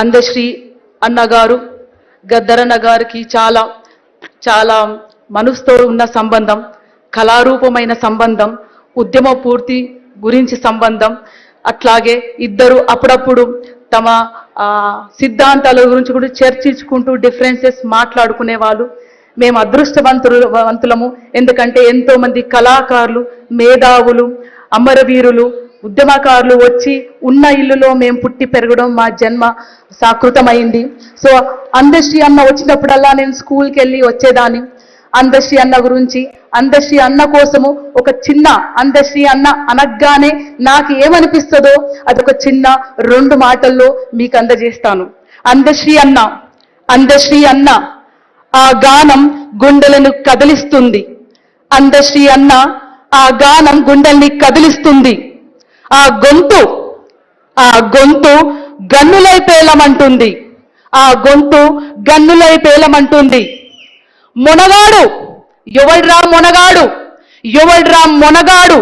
అందశ్రీ అన్నగారు గద్దరన్న గారికి చాలా చాలా మనసుతో ఉన్న సంబంధం, కళారూపమైన సంబంధం, ఉద్యమ పూర్తి గురించి సంబంధం. అట్లాగే ఇద్దరు అప్పుడప్పుడు తమ సిద్ధాంతాల గురించి కూడా చర్చించుకుంటూ డిఫరెన్సెస్ మాట్లాడుకునే వాళ్ళు. మేము అదృష్టవంతులము, ఎందుకంటే ఎంతో మంది కళాకారులు, మేధావులు, అమరవీరులు, ఉద్యమకారులు వచ్చి ఉన్న ఇల్లులో మేము పుట్టి పెరగడం మా జన్మ సాకృతమైంది. సో అందశ్రీ అన్న వచ్చినప్పుడల్లా నేను స్కూల్కి వెళ్ళి వచ్చేదాన్ని. అందశ్రీ అన్న గురించి, అందశ్రీ అన్న కోసము ఒక చిన్న, అందశ్రీ అన్న అనగానే నాకు ఏమనిపిస్తుందో అదొక చిన్న 2 మాటల్లో మీకు అందజేస్తాను. అందశ్రీ అన్న, అందశ్రీ అన్న ఆ గానం గుండెలను కదిలిస్తుంది. అందశ్రీ అన్న ఆ గానం గుండెల్ని కదిలిస్తుంది. ఆ గొంతు గన్నులై పేలమంటుంది. ఆ గొంతు గన్నులై పేలమంటుంది. మొనగాడు ఎవడ్రా మొనగాడు, ఎవడ్రా మొనగాడు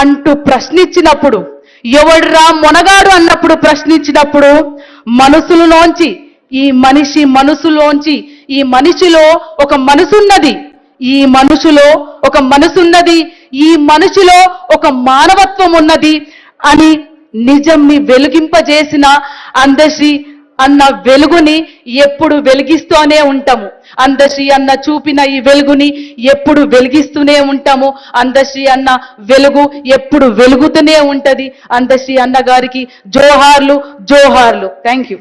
అంటూ ప్రశ్నించినప్పుడు, ఎవడ్రా మొనగాడు అన్నప్పుడు ప్రశ్నించినప్పుడు మనసులోంచి, ఈ మనిషి మనసులోంచి, ఈ మనిషిలో ఒక మనసున్నది, ఈ మనుషులో ఒక మనసున్నది, ఈ మనిషిలో ఒక మానవత్వం ఉన్నది అని నిజంని వెలిగింపజేసిన అందశ్రీ అన్న వెలుగుని ఎప్పుడు వెలిగిస్తూనే ఉంటాము. అందశ్రీ అన్న చూపిన ఈ వెలుగుని ఎప్పుడు వెలిగిస్తూనే ఉంటాము. అందశ్రీ అన్న వెలుగు ఎప్పుడు వెలుగుతూనే ఉంటది. అందశ్రీ అన్న గారికి జోహార్లు, జోహార్లు. Thank you.